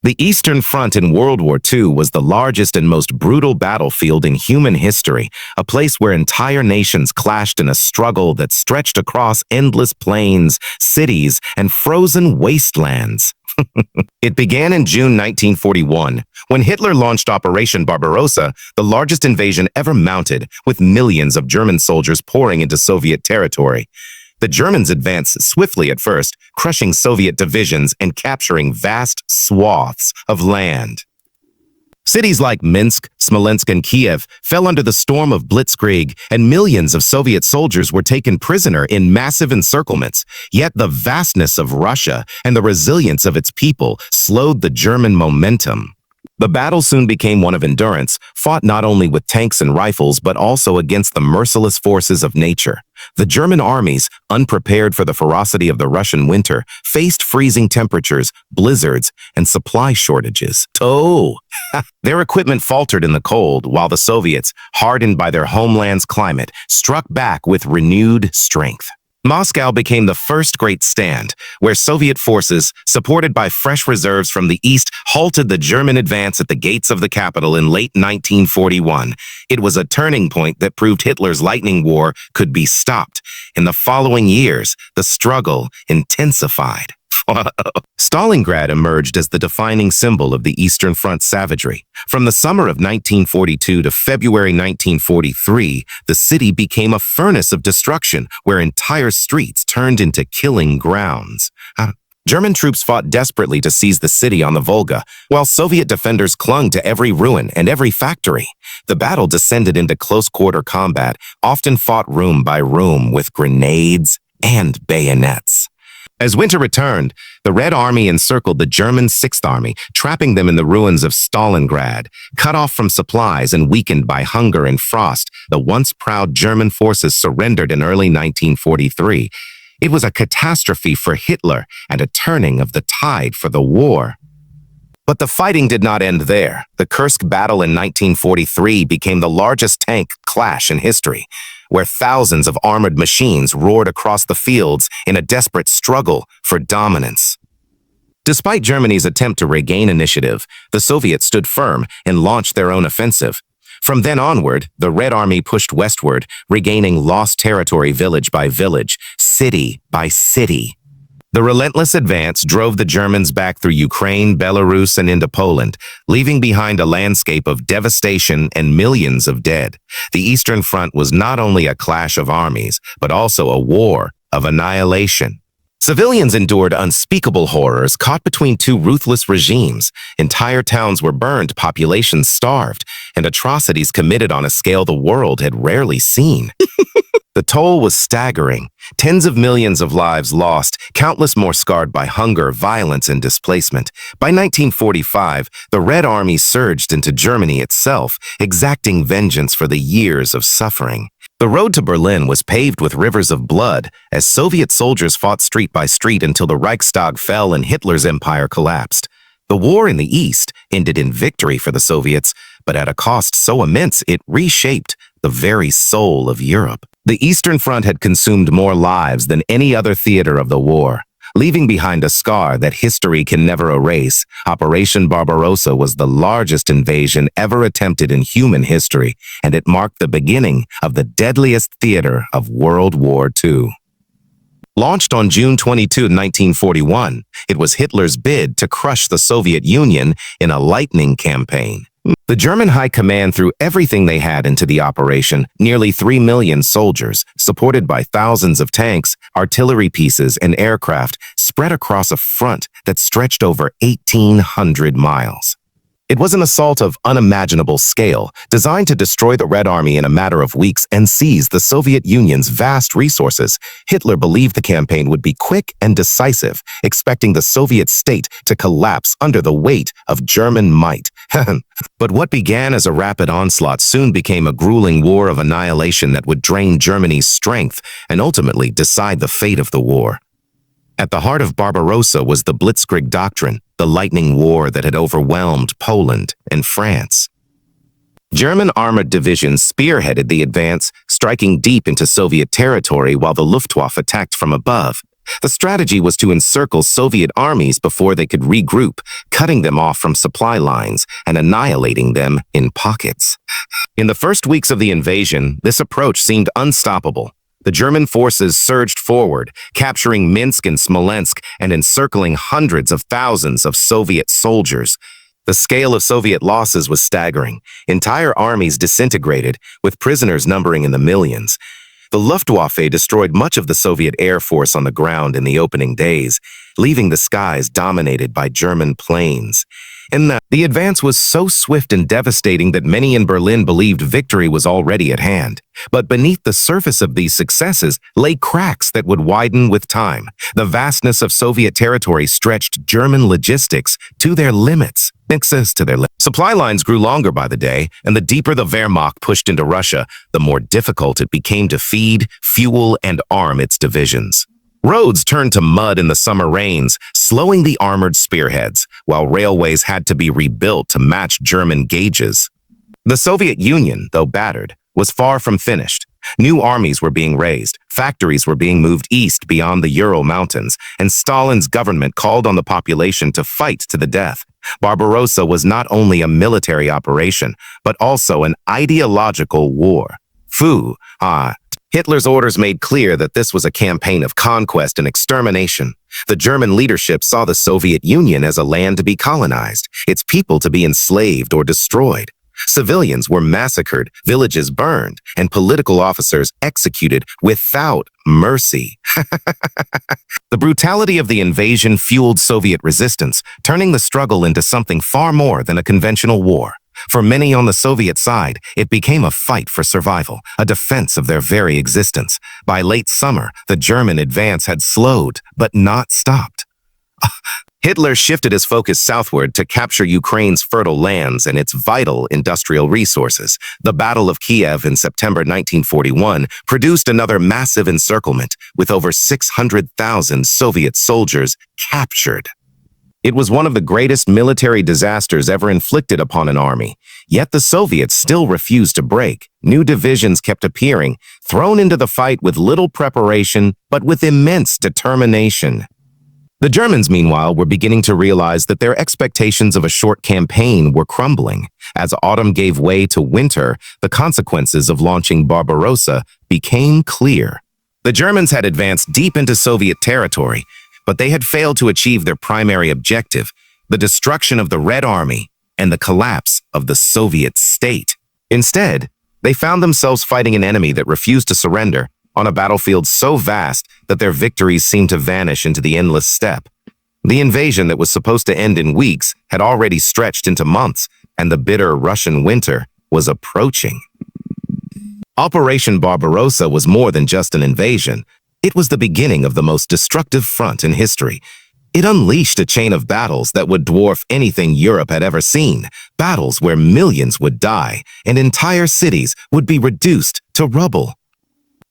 The Eastern Front in World War II was the largest and most brutal battlefield in human history, a place where entire nations clashed in a struggle that stretched across endless plains, cities, and frozen wastelands. It began in June 1941, when Hitler launched Operation Barbarossa, the largest invasion ever mounted, with millions of German soldiers pouring into Soviet territory. The Germans advanced swiftly at first, crushing Soviet divisions and capturing vast swaths of land. Cities like Minsk, Smolensk, and Kiev fell under the storm of blitzkrieg, and millions of Soviet soldiers were taken prisoner in massive encirclements. Yet the vastness of Russia and the resilience of its people slowed the German momentum. The battle soon became one of endurance, fought not only with tanks and rifles but also against the merciless forces of nature. The German armies, unprepared for the ferocity of the Russian winter, faced freezing temperatures, blizzards, and supply shortages. Their equipment faltered in the cold, while the Soviets, hardened by their homeland's climate, struck back with renewed strength. Moscow became the first great stand, where Soviet forces, supported by fresh reserves from the east, halted the German advance at the gates of the capital in late 1941. It was a turning point that proved Hitler's lightning war could be stopped. In the following years, the struggle intensified. Stalingrad emerged as the defining symbol of the Eastern Front savagery. From the summer of 1942 to February 1943, the city became a furnace of destruction where entire streets turned into killing grounds. German troops fought desperately to seize the city on the Volga, while Soviet defenders clung to every ruin and every factory. The battle descended into close-quarter combat, often fought room by room with grenades and bayonets. As winter returned, the Red Army encircled the German Sixth Army, trapping them in the ruins of Stalingrad. Cut off from supplies and weakened by hunger and frost, the once proud German forces surrendered in early 1943. It was a catastrophe for Hitler and a turning of the tide for the war. But the fighting did not end there. The Kursk battle in 1943 became the largest tank clash in history, where thousands of armored machines roared across the fields in a desperate struggle for dominance. Despite Germany's attempt to regain initiative, the Soviets stood firm and launched their own offensive. From then onward, the Red Army pushed westward, regaining lost territory village by village, city by city. The relentless advance drove the Germans back through Ukraine, Belarus, and into Poland, leaving behind a landscape of devastation and millions of dead. The Eastern Front was not only a clash of armies, but also a war of annihilation. Civilians endured unspeakable horrors caught between two ruthless regimes. Entire towns were burned, populations starved, and atrocities committed on a scale the world had rarely seen. The toll was staggering. Tens of millions of lives lost, countless more scarred by hunger, violence, and displacement. By 1945, the Red Army surged into Germany itself, exacting vengeance for the years of suffering. The road to Berlin was paved with rivers of blood as Soviet soldiers fought street by street until the Reichstag fell and Hitler's empire collapsed. The war in the East ended in victory for the Soviets, but at a cost so immense it reshaped the very soul of Europe. The Eastern Front had consumed more lives than any other theater of the war, leaving behind a scar that history can never erase. Operation Barbarossa was the largest invasion ever attempted in human history, and it marked the beginning of the deadliest theater of World War II. Launched on June 22, 1941, it was Hitler's bid to crush the Soviet Union in a lightning campaign. The German High Command threw everything they had into the operation, nearly 3 million soldiers, supported by thousands of tanks, artillery pieces, and aircraft, spread across a front that stretched over 1,800 miles. It was an assault of unimaginable scale, designed to destroy the Red Army in a matter of weeks and seize the Soviet Union's vast resources. Hitler believed the campaign would be quick and decisive, expecting the Soviet state to collapse under the weight of German might. But what began as a rapid onslaught soon became a grueling war of annihilation that would drain Germany's strength and ultimately decide the fate of the war. At the heart of Barbarossa was the Blitzkrieg Doctrine, the lightning war that had overwhelmed Poland and France. German armored divisions spearheaded the advance, striking deep into Soviet territory while the Luftwaffe attacked from above. The strategy was to encircle Soviet armies before they could regroup, cutting them off from supply lines and annihilating them in pockets. In the first weeks of the invasion, this approach seemed unstoppable. The German forces surged forward, capturing Minsk and Smolensk and encircling hundreds of thousands of Soviet soldiers. The scale of Soviet losses was staggering. Entire armies disintegrated, with prisoners numbering in the millions. The Luftwaffe destroyed much of the Soviet Air Force on the ground in the opening days, leaving the skies dominated by German planes. The advance was so swift and devastating that many in Berlin believed victory was already at hand. But beneath the surface of these successes lay cracks that would widen with time. The vastness of Soviet territory stretched German logistics to their limits. Supply lines grew longer by the day, and the deeper the Wehrmacht pushed into Russia, the more difficult it became to feed, fuel, and arm its divisions. Roads turned to mud in the summer rains, slowing the armored spearheads, while railways had to be rebuilt to match German gauges. The Soviet Union, though battered, was far from finished. New armies were being raised, factories were being moved east beyond the Ural Mountains, and Stalin's government called on the population to fight to the death. Barbarossa was not only a military operation, but also an ideological war. Hitler's orders made clear that this was a campaign of conquest and extermination. The German leadership saw the Soviet Union as a land to be colonized, its people to be enslaved or destroyed. Civilians were massacred, villages burned, and political officers executed without mercy. The brutality of the invasion fueled Soviet resistance, turning the struggle into something far more than a conventional war. For many on the Soviet side, it became a fight for survival, a defense of their very existence. By late summer, the German advance had slowed, but not stopped. Hitler shifted his focus southward to capture Ukraine's fertile lands and its vital industrial resources. The Battle of Kiev in September 1941 produced another massive encirclement, with over 600,000 Soviet soldiers captured. It was one of the greatest military disasters ever inflicted upon an army, yet the Soviets still refused to break. New divisions kept appearing, thrown into the fight with little preparation, but with immense determination. The Germans, meanwhile, were beginning to realize that their expectations of a short campaign were crumbling. As autumn gave way to winter, the consequences of launching Barbarossa became clear. The Germans had advanced deep into Soviet territory, but they had failed to achieve their primary objective, the destruction of the Red Army and the collapse of the Soviet state. Instead, they found themselves fighting an enemy that refused to surrender on a battlefield so vast that their victories seemed to vanish into the endless steppe. The invasion that was supposed to end in weeks had already stretched into months, and the bitter Russian winter was approaching. Operation Barbarossa was more than just an invasion. It was the beginning of the most destructive front in history. It unleashed a chain of battles that would dwarf anything Europe had ever seen, battles where millions would die and entire cities would be reduced to rubble.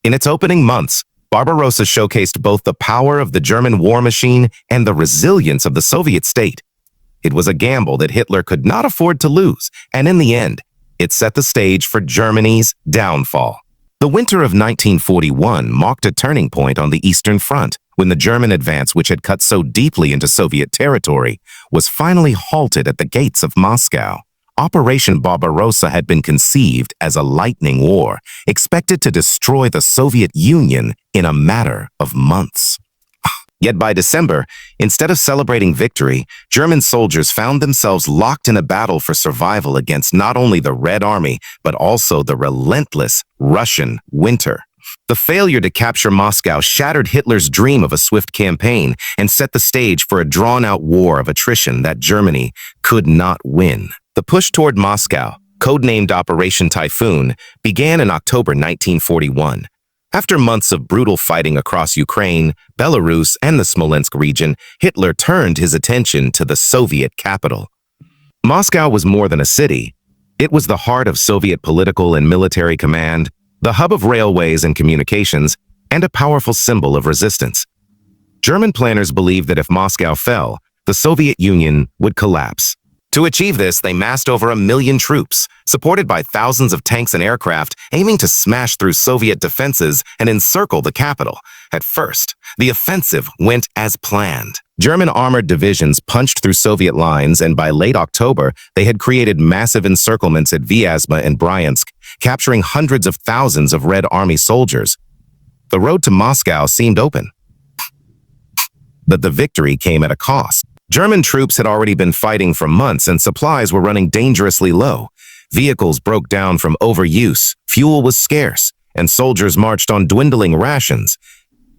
In its opening months, Barbarossa showcased both the power of the German war machine and the resilience of the Soviet state. It was a gamble that Hitler could not afford to lose, and in the end, it set the stage for Germany's downfall. The winter of 1941 marked a turning point on the Eastern Front, when the German advance, which had cut so deeply into Soviet territory, was finally halted at the gates of Moscow. Operation Barbarossa had been conceived as a lightning war, expected to destroy the Soviet Union in a matter of months. Yet by December, instead of celebrating victory, German soldiers found themselves locked in a battle for survival against not only the Red Army, but also the relentless Russian winter. The failure to capture Moscow shattered Hitler's dream of a swift campaign and set the stage for a drawn-out war of attrition that Germany could not win. The push toward Moscow, codenamed Operation Typhoon, began in October 1941. After months of brutal fighting across Ukraine, Belarus, and the Smolensk region, Hitler turned his attention to the Soviet capital. Moscow was more than a city. It was the heart of Soviet political and military command, the hub of railways and communications, and a powerful symbol of resistance. German planners believed that if Moscow fell, the Soviet Union would collapse. To achieve this, they massed over 1 million troops, supported by thousands of tanks and aircraft, aiming to smash through Soviet defenses and encircle the capital. At first, the offensive went as planned. German armored divisions punched through Soviet lines, and by late October, they had created massive encirclements at Vyazma and Bryansk, capturing hundreds of thousands of Red Army soldiers. The road to Moscow seemed open. But the victory came at a cost. German troops had already been fighting for months, and supplies were running dangerously low. Vehicles broke down from overuse, fuel was scarce, and soldiers marched on dwindling rations.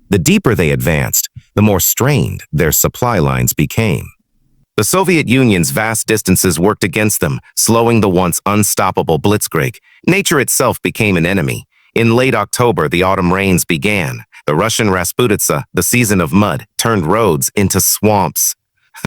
The deeper they advanced, the more strained their supply lines became. The Soviet Union's vast distances worked against them, slowing the once unstoppable blitzkrieg. Nature itself became an enemy. In late October, the autumn rains began. The Russian Rasputitsa, the season of mud, turned roads into swamps.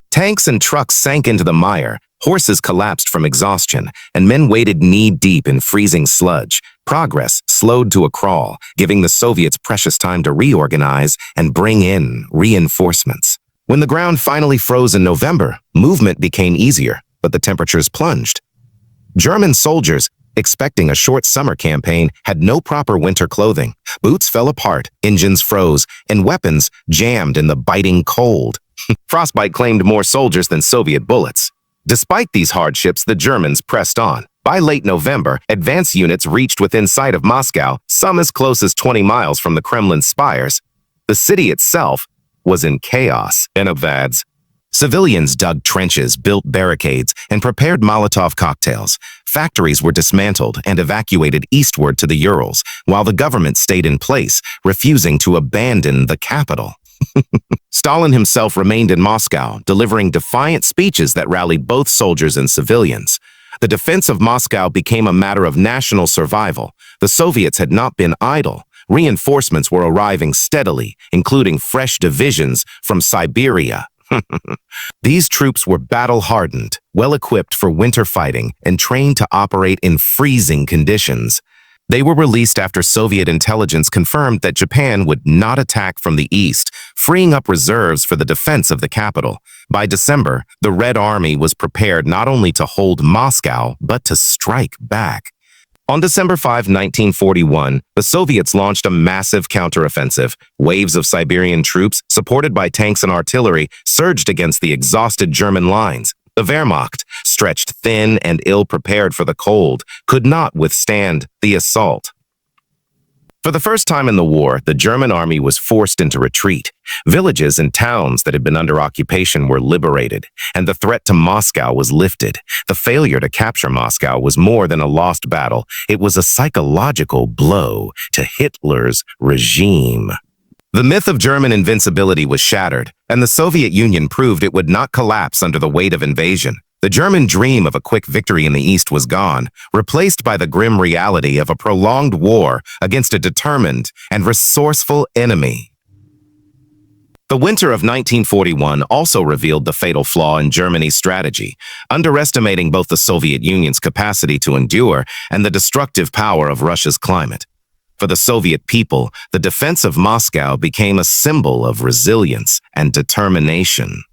Tanks and trucks sank into the mire, horses collapsed from exhaustion, and men waded knee-deep in freezing sludge. Progress slowed to a crawl, giving the Soviets precious time to reorganize and bring in reinforcements. When the ground finally froze in November, movement became easier, but the temperatures plunged. German soldiers, expecting a short summer campaign, had no proper winter clothing. Boots fell apart, engines froze, and weapons jammed in the biting cold. Frostbite claimed more soldiers than Soviet bullets. Despite these hardships, the Germans pressed on. By late November, advance units reached within sight of Moscow, some as close as 20 miles from the Kremlin's spires. The city itself was in chaos. Enovads. Civilians dug trenches, built barricades, and prepared Molotov cocktails. Factories were dismantled and evacuated eastward to the Urals, while the government stayed in place, refusing to abandon the capital. Stalin himself remained in Moscow, delivering defiant speeches that rallied both soldiers and civilians. The defense of Moscow became a matter of national survival. The Soviets had not been idle. Reinforcements were arriving steadily, including fresh divisions from Siberia. These troops were battle-hardened, well-equipped for winter fighting, and trained to operate in freezing conditions. They were released after Soviet intelligence confirmed that Japan would not attack from the east, freeing up reserves for the defense of the capital. By December, the Red Army was prepared not only to hold Moscow, but to strike back. On December 5, 1941, the Soviets launched a massive counteroffensive. Waves of Siberian troops, supported by tanks and artillery, surged against the exhausted German lines. The Wehrmacht, stretched thin and ill-prepared for the cold, could not withstand the assault. For the first time in the war, the German army was forced into retreat. Villages and towns that had been under occupation were liberated, and the threat to Moscow was lifted. The failure to capture Moscow was more than a lost battle. It was a psychological blow to Hitler's regime. The myth of German invincibility was shattered, and the Soviet Union proved it would not collapse under the weight of invasion. The German dream of a quick victory in the East was gone, replaced by the grim reality of a prolonged war against a determined and resourceful enemy. The winter of 1941 also revealed the fatal flaw in Germany's strategy, underestimating both the Soviet Union's capacity to endure and the destructive power of Russia's climate. For the Soviet people, the defense of Moscow became a symbol of resilience and determination.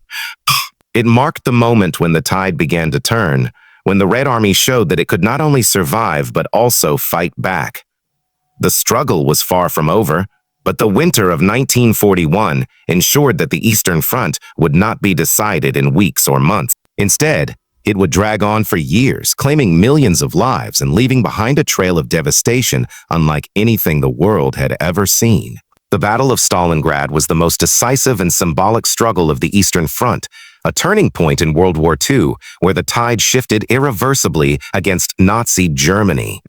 It marked the moment when the tide began to turn, when the Red Army showed that it could not only survive but also fight back. The struggle was far from over, but the winter of 1941 ensured that the Eastern Front would not be decided in weeks or months. Instead, it would drag on for years, claiming millions of lives and leaving behind a trail of devastation unlike anything the world had ever seen. The Battle of Stalingrad was the most decisive and symbolic struggle of the Eastern Front, a turning point in World War II, where the tide shifted irreversibly against Nazi Germany.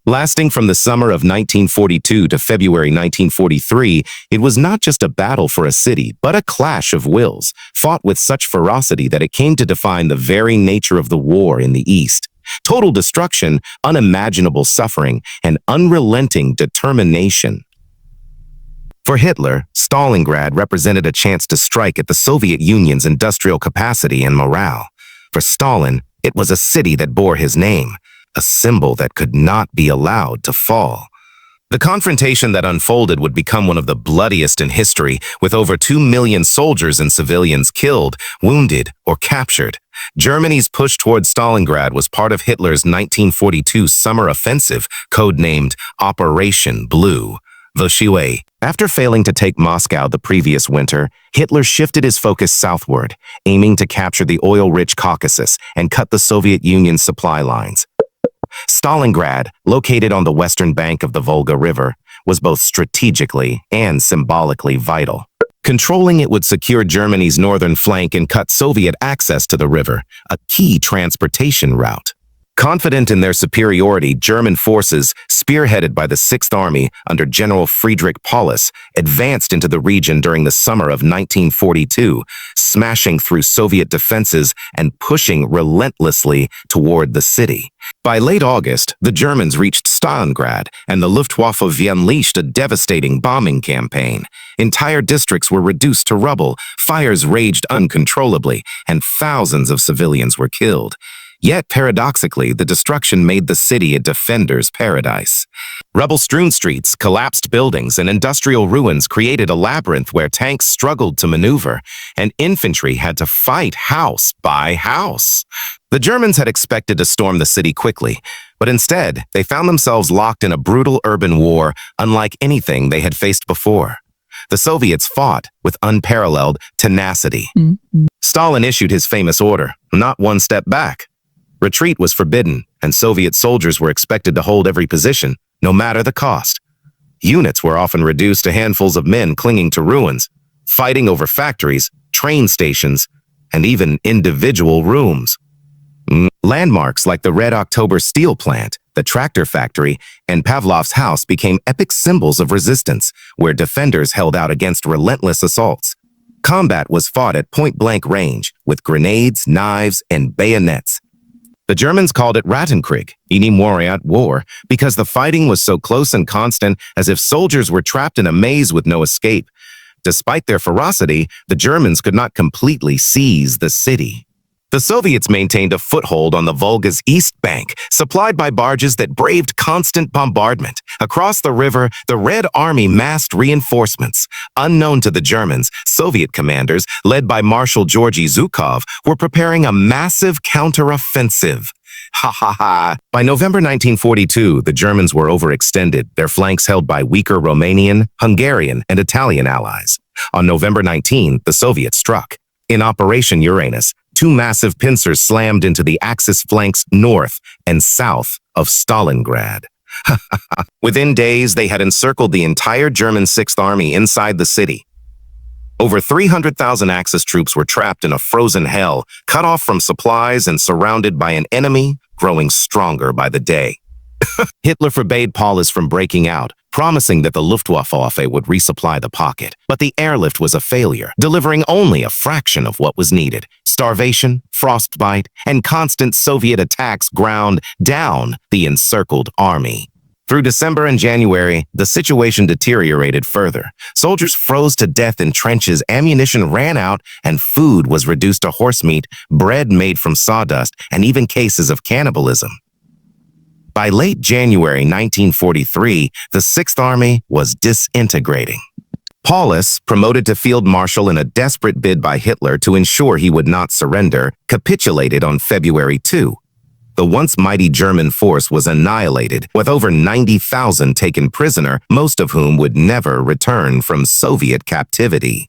Lasting from the summer of 1942 to February 1943, it was not just a battle for a city, but a clash of wills, fought with such ferocity that it came to define the very nature of the war in the East. Total destruction, unimaginable suffering, and unrelenting determination. For Hitler, Stalingrad represented a chance to strike at the Soviet Union's industrial capacity and morale. For Stalin, it was a city that bore his name, a symbol that could not be allowed to fall. The confrontation that unfolded would become one of the bloodiest in history, with over 2 million soldiers and civilians killed, wounded, or captured. Germany's push toward Stalingrad was part of Hitler's 1942 summer offensive, codenamed Operation WWII. After failing to take Moscow the previous winter, Hitler shifted his focus southward, aiming to capture the oil-rich Caucasus and cut the Soviet Union's supply lines. Stalingrad, located on the western bank of the Volga River, was both strategically and symbolically vital. Controlling it would secure Germany's northern flank and cut Soviet access to the river, a key transportation route. Confident in their superiority, German forces, spearheaded by the Sixth Army under General Friedrich Paulus, advanced into the region during the summer of 1942, smashing through Soviet defenses and pushing relentlessly toward the city. By late August, the Germans reached Stalingrad, and the Luftwaffe unleashed a devastating bombing campaign. Entire districts were reduced to rubble, fires raged uncontrollably, and thousands of civilians were killed. Yet, paradoxically, the destruction made the city a defender's paradise. Rubble-strewn streets, collapsed buildings, and industrial ruins created a labyrinth where tanks struggled to maneuver, and infantry had to fight house by house. The Germans had expected to storm the city quickly, but instead, they found themselves locked in a brutal urban war unlike anything they had faced before. The Soviets fought with unparalleled tenacity. Stalin issued his famous order, not one step back. Retreat was forbidden, and Soviet soldiers were expected to hold every position, no matter the cost. Units were often reduced to handfuls of men clinging to ruins, fighting over factories, train stations, and even individual rooms. Landmarks like the Red October steel plant, the tractor factory, and Pavlov's house became epic symbols of resistance, where defenders held out against relentless assaults. Combat was fought at point-blank range, with grenades, knives, and bayonets. The Germans called it Rattenkrieg, unimaginable war, because the fighting was so close and constant as if soldiers were trapped in a maze with no escape. Despite their ferocity, the Germans could not completely seize the city. The Soviets maintained a foothold on the Volga's east bank, supplied by barges that braved constant bombardment. Across the river, the Red Army massed reinforcements. Unknown to the Germans, Soviet commanders, led by Marshal Georgy Zhukov, were preparing a massive counteroffensive. By November 1942, the Germans were overextended, their flanks held by weaker Romanian, Hungarian, and Italian allies. On November 19, the Soviets struck. In Operation Uranus, two massive pincers slammed into the Axis flanks north and south of Stalingrad. Within days, they had encircled the entire German Sixth Army inside the city. Over 300,000 Axis troops were trapped in a frozen hell, cut off from supplies and surrounded by an enemy growing stronger by the day. Hitler forbade Paulus from breaking out, promising that the Luftwaffe would resupply the pocket. But the airlift was a failure, delivering only a fraction of what was needed. Starvation, frostbite, and constant Soviet attacks ground down the encircled army. Through December and January, the situation deteriorated further. Soldiers froze to death in trenches, ammunition ran out, and food was reduced to horse meat, bread made from sawdust, and even cases of cannibalism. By late January 1943, the Sixth Army was disintegrating. Paulus, promoted to field marshal in a desperate bid by Hitler to ensure he would not surrender, capitulated on February 2. The once mighty German force was annihilated, with over 90,000 taken prisoner, most of whom would never return from Soviet captivity.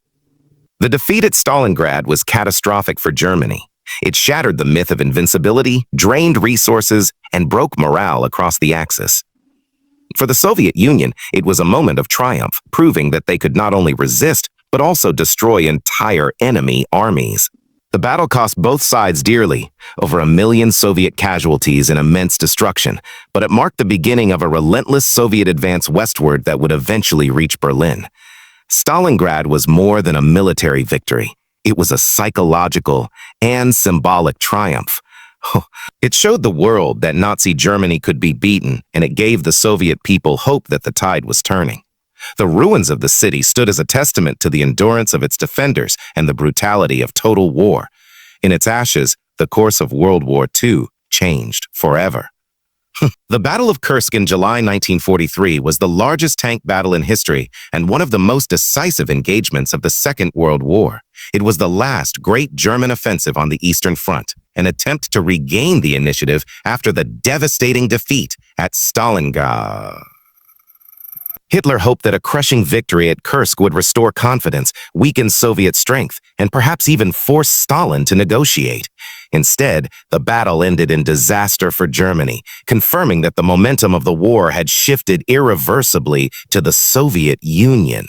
The defeat at Stalingrad was catastrophic for Germany. It shattered the myth of invincibility, drained resources, and broke morale across the Axis. For the Soviet Union, it was a moment of triumph, proving that they could not only resist, but also destroy entire enemy armies. The battle cost both sides dearly, over 1 million Soviet casualties and immense destruction, but it marked the beginning of a relentless Soviet advance westward that would eventually reach Berlin. Stalingrad was more than a military victory. It was a psychological and symbolic triumph. It showed the world that Nazi Germany could be beaten, and it gave the Soviet people hope that the tide was turning. The ruins of the city stood as a testament to the endurance of its defenders and the brutality of total war. In its ashes, the course of World War II changed forever. The Battle of Kursk in July 1943 was the largest tank battle in history and one of the most decisive engagements of the Second World War. It was the last great German offensive on the Eastern Front, an attempt to regain the initiative after the devastating defeat at Stalingrad. Hitler hoped that a crushing victory at Kursk would restore confidence, weaken Soviet strength, and perhaps even force Stalin to negotiate. Instead, the battle ended in disaster for Germany, confirming that the momentum of the war had shifted irreversibly to the Soviet Union.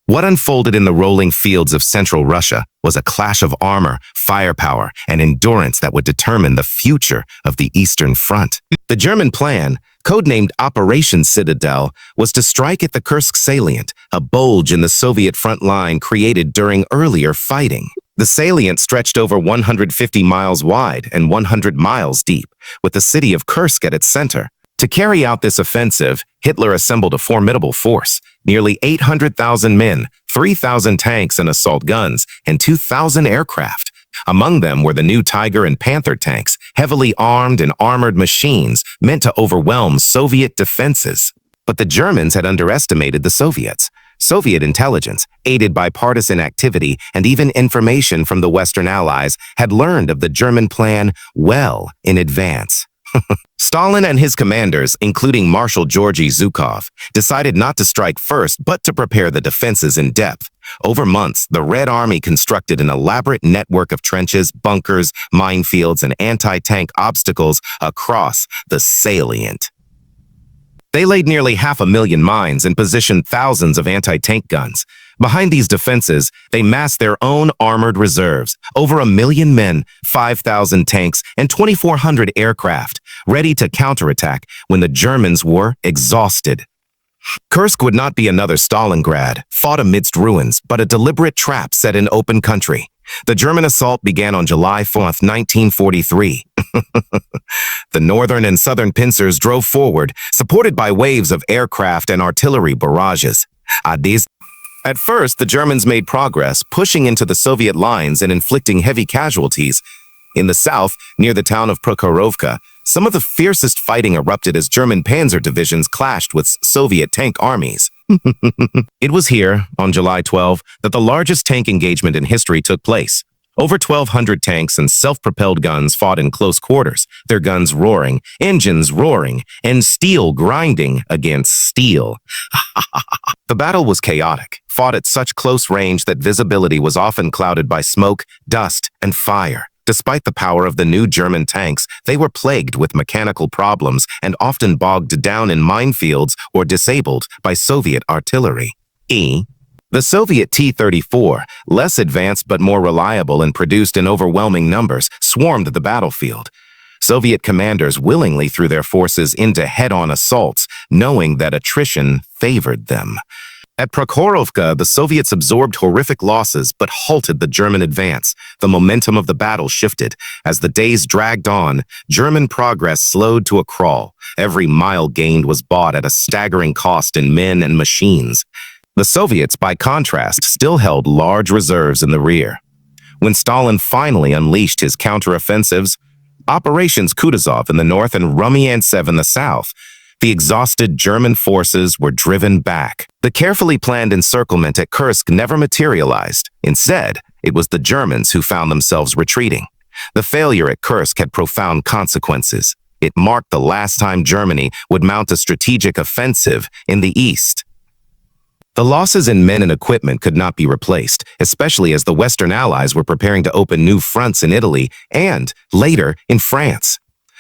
What unfolded in the rolling fields of central Russia was a clash of armor, firepower, and endurance that would determine the future of the Eastern Front. The German plan, codenamed Operation Citadel, was to strike at the Kursk salient, a bulge in the Soviet front line created during earlier fighting. The salient stretched over 150 miles wide and 100 miles deep, with the city of Kursk at its center. To carry out this offensive, Hitler assembled a formidable force, nearly 800,000 men, 3,000 tanks and assault guns, and 2,000 aircraft. Among them were the new Tiger and Panther tanks, heavily armed and armored machines meant to overwhelm Soviet defenses. But the Germans had underestimated the Soviets. Soviet intelligence, aided by partisan activity and even information from the Western Allies, had learned of the German plan well in advance. Stalin and his commanders, including Marshal Georgy Zhukov, decided not to strike first but to prepare the defenses in depth. Over months, the Red Army constructed an elaborate network of trenches, bunkers, minefields, and anti-tank obstacles across the salient. They laid nearly 500,000 mines and positioned thousands of anti-tank guns. Behind these defenses, they massed their own armored reserves, over 1,000,000 men, 5,000 tanks, and 2,400 aircraft, ready to counterattack when the Germans were exhausted. Kursk would not be another Stalingrad, fought amidst ruins, but a deliberate trap set in open country. The German assault began on July 4, 1943. The northern and southern pincers drove forward, supported by waves of aircraft and artillery barrages. At first, the Germans made progress, pushing into the Soviet lines and inflicting heavy casualties. In the south, near the town of Prokhorovka, some of the fiercest fighting erupted as German panzer divisions clashed with Soviet tank armies. It was here, on July 12, that the largest tank engagement in history took place. Over 1,200 tanks and self-propelled guns fought in close quarters, their guns roaring, engines roaring, and steel grinding against steel. The battle was chaotic, fought at such close range that visibility was often clouded by smoke, dust, and fire. Despite the power of the new German tanks, they were plagued with mechanical problems and often bogged down in minefields or disabled by Soviet artillery. The Soviet T-34, less advanced but more reliable and produced in overwhelming numbers, swarmed the battlefield. Soviet commanders willingly threw their forces into head-on assaults, knowing that attrition favored them. At Prokhorovka, the Soviets absorbed horrific losses but halted the German advance. The momentum of the battle shifted. As the days dragged on, German progress slowed to a crawl. Every mile gained was bought at a staggering cost in men and machines. The Soviets, by contrast, still held large reserves in the rear. When Stalin finally unleashed his counteroffensives, Operations Kutuzov in the north and Rumiantsev in the south, the exhausted German forces were driven back. The carefully planned encirclement at Kursk never materialized. Instead, it was the Germans who found themselves retreating. The failure at Kursk had profound consequences. It marked the last time Germany would mount a strategic offensive in the east. The losses in men and equipment could not be replaced, especially as the Western Allies were preparing to open new fronts in Italy and, later, in France.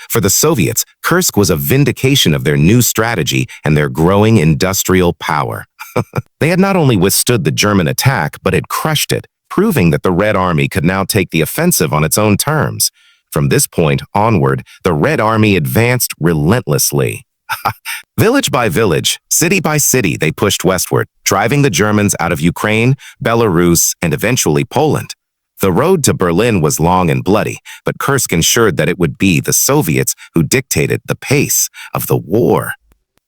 For the Soviets, Kursk was a vindication of their new strategy and their growing industrial power. They had not only withstood the German attack, but had crushed it, proving that the Red Army could now take the offensive on its own terms. From this point onward, the Red Army advanced relentlessly. Village by village, city by city, they pushed westward, driving the Germans out of Ukraine, Belarus, and eventually Poland. The road to Berlin was long and bloody, but Kursk ensured that it would be the Soviets who dictated the pace of the war.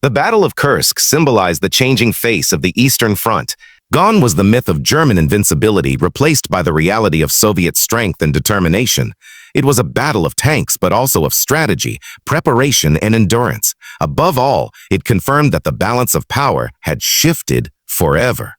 The Battle of Kursk symbolized the changing face of the Eastern Front. Gone was the myth of German invincibility, replaced by the reality of Soviet strength and determination. It was a battle of tanks, but also of strategy, preparation, and endurance. Above all, it confirmed that the balance of power had shifted forever.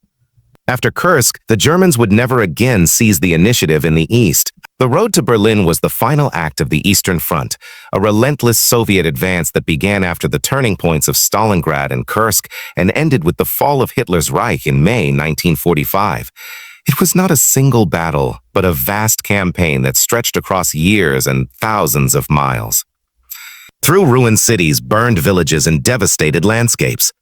After Kursk, the Germans would never again seize the initiative in the east. The road to Berlin was the final act of the Eastern Front, a relentless Soviet advance that began after the turning points of Stalingrad and Kursk and ended with the fall of Hitler's Reich in May 1945. It was not a single battle, but a vast campaign that stretched across years and thousands of miles. Through ruined cities, burned villages, and devastated landscapes,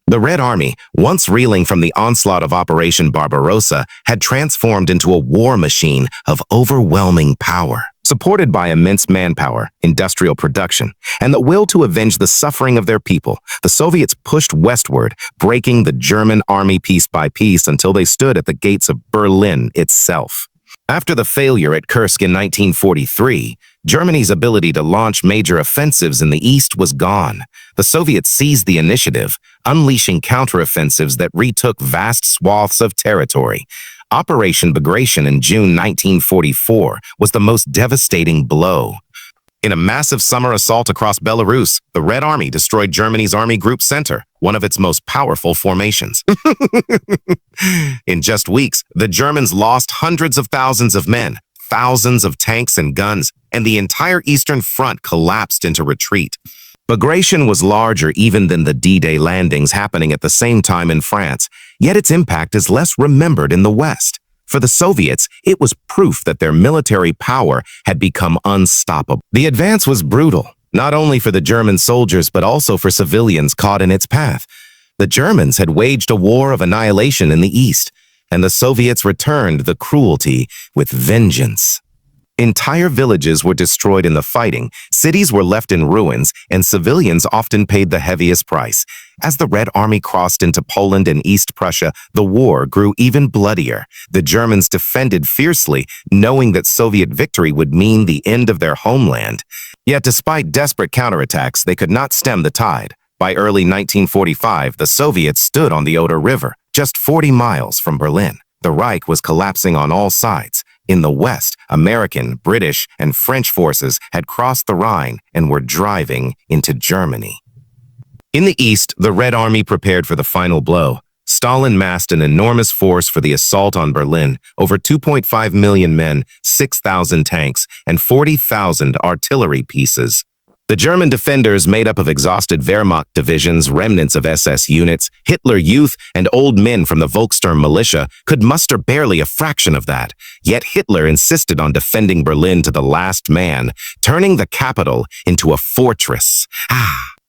the Red Army, once reeling from the onslaught of Operation Barbarossa, had transformed into a war machine of overwhelming power. Supported by immense manpower, industrial production, and the will to avenge the suffering of their people, the Soviets pushed westward, breaking the German army piece by piece until they stood at the gates of Berlin itself. After the failure at Kursk in 1943, Germany's ability to launch major offensives in the east was gone. The Soviets seized the initiative, unleashing counteroffensives that retook vast swaths of territory. Operation Barbarossa in June 1944 was the most devastating blow. In a massive summer assault across Belarus, the Red Army destroyed Germany's Army Group Center, one of its most powerful formations. In just weeks, the Germans lost hundreds of thousands of men, thousands of tanks and guns, and the entire Eastern Front collapsed into retreat. Bagration was larger even than the D-Day landings happening at the same time in France, yet its impact is less remembered in the West. For the Soviets, it was proof that their military power had become unstoppable. The advance was brutal, not only for the German soldiers but also for civilians caught in its path. The Germans had waged a war of annihilation in the East, and the Soviets returned the cruelty with vengeance. Entire villages were destroyed in the fighting, cities were left in ruins, and civilians often paid the heaviest price. As the Red Army crossed into Poland and East Prussia, the war grew even bloodier. The Germans defended fiercely, knowing that Soviet victory would mean the end of their homeland. Yet despite desperate counterattacks, they could not stem the tide. By early 1945, the Soviets stood on the Oder River, just 40 miles from Berlin. The Reich was collapsing on all sides. In the West, American, British, and French forces had crossed the Rhine and were driving into Germany. In the East, the Red Army prepared for the final blow. Stalin massed an enormous force for the assault on Berlin, over 2.5 million men, 6,000 tanks, and 40,000 artillery pieces. The German defenders, made up of exhausted Wehrmacht divisions, remnants of SS units, Hitler Youth, and old men from the Volkssturm militia, could muster barely a fraction of that. Yet Hitler insisted on defending Berlin to the last man, turning the capital into a fortress.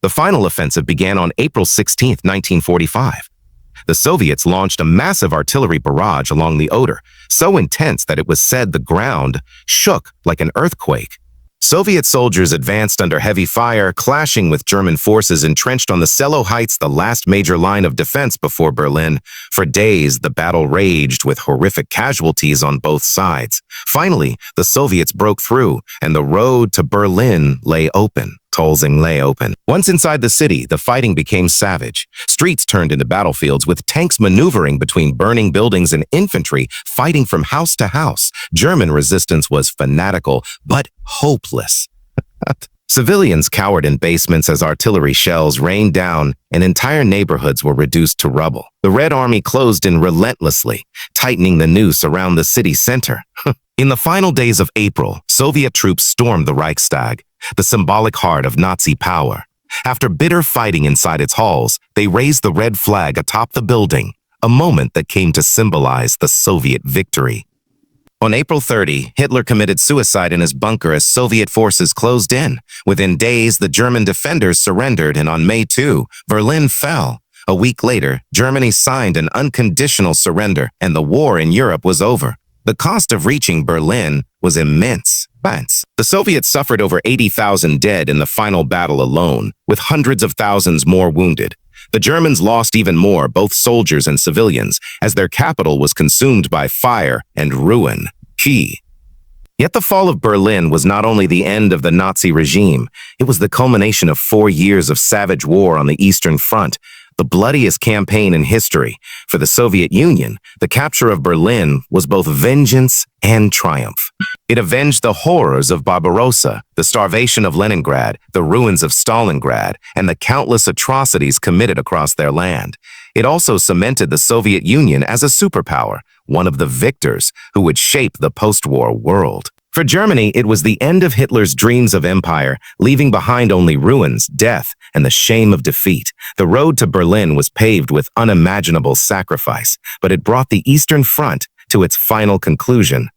The final offensive began on April 16, 1945. The Soviets launched a massive artillery barrage along the Oder, so intense that it was said the ground shook like an earthquake. Soviet soldiers advanced under heavy fire, clashing with German forces entrenched on the Selo Heights, the last major line of defense before Berlin. For days, the battle raged with horrific casualties on both sides. Finally, the Soviets broke through, and the road to Berlin lay open. Once inside the city, the fighting became savage. Streets turned into battlefields with tanks maneuvering between burning buildings and infantry fighting from house to house. German resistance was fanatical, but hopeless. Civilians cowered in basements as artillery shells rained down and entire neighborhoods were reduced to rubble. The Red Army closed in relentlessly, tightening the noose around the city center. In the final days of April, Soviet troops stormed the Reichstag, the symbolic heart of Nazi power. After bitter fighting inside its halls, they raised the red flag atop the building, a moment that came to symbolize the Soviet victory. On April 30, Hitler committed suicide in his bunker as Soviet forces closed in. Within days, the German defenders surrendered, and on May 2, Berlin fell. A week later, Germany signed an unconditional surrender, and the war in Europe was over. The cost of reaching Berlin was immense. The Soviets suffered over 80,000 dead in the final battle alone, with hundreds of thousands more wounded. The Germans lost even more, both soldiers and civilians, as their capital was consumed by fire and ruin. Yet the fall of Berlin was not only the end of the Nazi regime, it was the culmination of 4 years of savage war on the Eastern Front, the bloodiest campaign in history. For the Soviet Union, the capture of Berlin was both vengeance and triumph. It avenged the horrors of Barbarossa, the starvation of Leningrad, the ruins of Stalingrad, and the countless atrocities committed across their land. It also cemented the Soviet Union as a superpower, one of the victors who would shape the post-war world. For Germany, it was the end of Hitler's dreams of empire, leaving behind only ruins, death, and the shame of defeat. The road to Berlin was paved with unimaginable sacrifice, but it brought the Eastern Front to its final conclusion.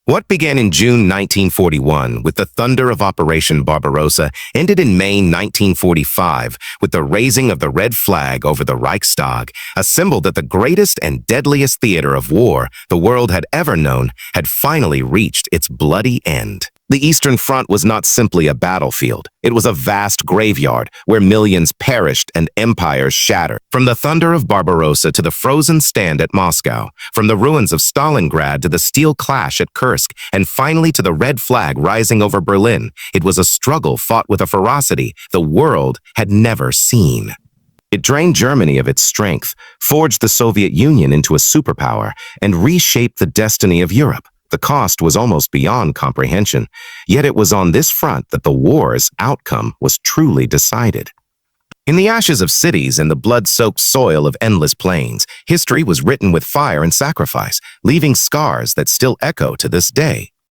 What began in June 1941 with the thunder of Operation Barbarossa ended in May 1945 with the raising of the red flag over the Reichstag, a symbol that the greatest and deadliest theater of war the world had ever known had finally reached its bloody end. The Eastern Front was not simply a battlefield. It was a vast graveyard where millions perished and empires shattered. From the thunder of Barbarossa to the frozen stand at Moscow, from the ruins of Stalingrad to the steel clash at Kursk, and finally to the red flag rising over Berlin, it was a struggle fought with a ferocity the world had never seen. It drained Germany of its strength, forged the Soviet Union into a superpower, and reshaped the destiny of Europe. The cost was almost beyond comprehension, yet it was on this front that the war's outcome was truly decided. In the ashes of cities and the blood-soaked soil of endless plains, history was written with fire and sacrifice, leaving scars that still echo to this day.